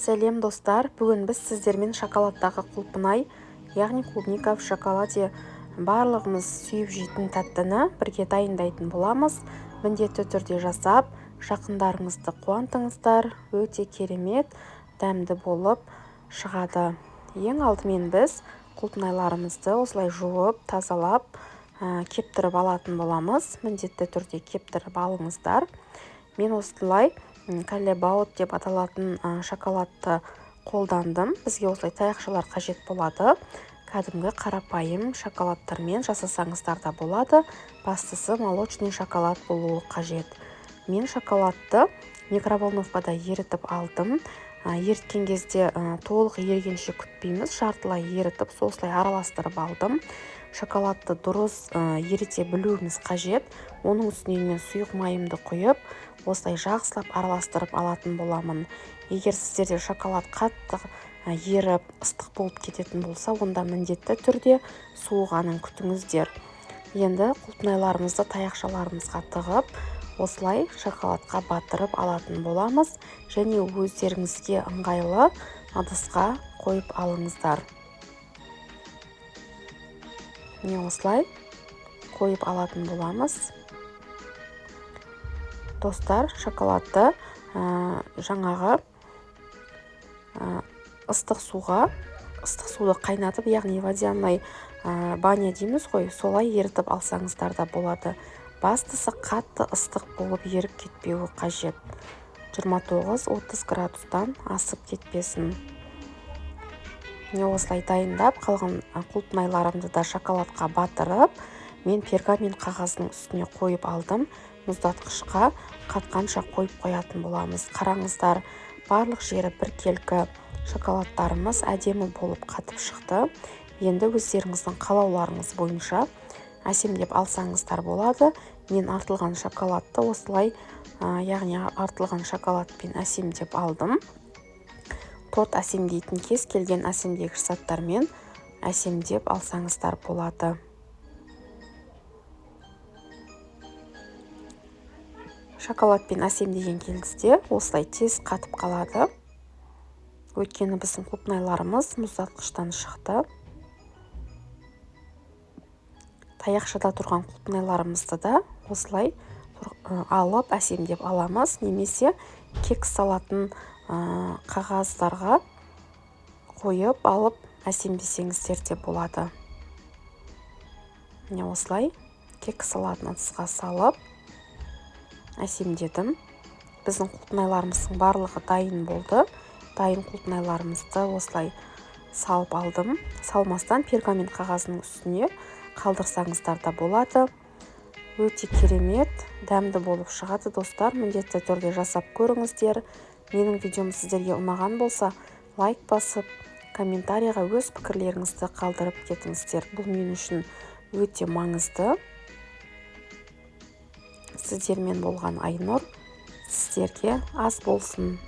Сәлем достар, бүгін біз сіздермен шоколадтағы құлпынай, яғни клубника в шоколаде барлығымыз сүйіп жейтін тәттіні бірге дайындайтын боламыз. Міндетті түрде жасап, жақындарыңызды қуантыңыздар, өте керемет, дәмді болып шығады. Ең алдымен біз құлпынайларымызды осылай жуып, тазалап, кептіріп алатын боламыз. Міндетті түрде кептіріп алыңыздар. Мен осылай калле-баут деп аталатын шоколадты қолдандым. Бізге осылай таяқшалар қажет болады. Кәдімгі қарапайым шоколадтармен жасасаңыздар да болады. Бастысы молочный шоколад болуы қажет. Мен шоколадты микроволновкада ерітіп алдым. Еріткен кезде толық ерігенше күтпейміз, жартылай ерітіп, осылай араластырып алдым. Шоколадты дұрыс еріте білуіміз қажет. Оның үстіне мен сұйық майымды құйып, осылай жақсылап араластырып алатын боламын. Егер сіздерде шоколад қатты еріп, ыстық болып кететін болса, онда міндетті түрде суығанын күтіңіздер. Енді құлпынайларымызды таяқшаларымызға тығып, осылай шоколадқа батырып алатын боламыз. Және өздеріңізге ыңғайлы ыдысқа қойып алыңыздар. Міне осылай қойып алатын боламыз. Достар, шоколадты жаңағы ыстық суды қайнатып, яғни водяной баня дейміз ғой, солай ерітіп алсаңыздар да болады. Бастысы қатты ыстық болып еріп кетпеуі қажет. 29-30 градустан асып кетпесін. Міне осылай дайындап, қалған құлпынайларымды да шоколадқа батырып, мен пергамент қағаздың үстіне қойып алдым. Мұздатқышқа қатқанша қойып қоятын боламыз. Қараңыздар, барлық жері біркелкі шоколадтарымыз әдемі болып қатып шықты. Енді өздеріңіздің қалауларыңыз бойынша әсемдеп алсаңыздар болады. Мен артылған шоколадты осылай, яғни артылған шоколадпен әсемдеп алдым. Торт әсемдейтін кез келген әсемдегіш заттармен әсемдеп алсаңыздар болады. Шоколадпен әсемдеген кезде осылай тез қатып қалады. Өйткені біздің құлпынайларымыз мұздатқыштан шықты. Таяқшада тұрған құлпынайларымызды да осылай алып әсемдеп аламыз. Немесе кекс салатын қағаздарға қойып алып әсемдесеңіздер де болады. Міне осылай кекс салатын ыдысқа салып әсемдедім. Біздің құлпынайларымыздың барлығы дайын болды. Дайын құлпынайларымызды осылай салып алдым. Салмастан пергамент қағазының үстіне қалдырсаңыздар да болады. Өте керемет, дәмді болып шығады достар. Міндетті түрде жасап көріңіздер. Менің видеом сіздерге ұнаған болса, лайк басып, комментарийға өз пікірлеріңізді қалдырып кетіңіздер. Бұл мен үшін өте маңызды. Сіздермен болған Айнұр, сіздерге ас болсын.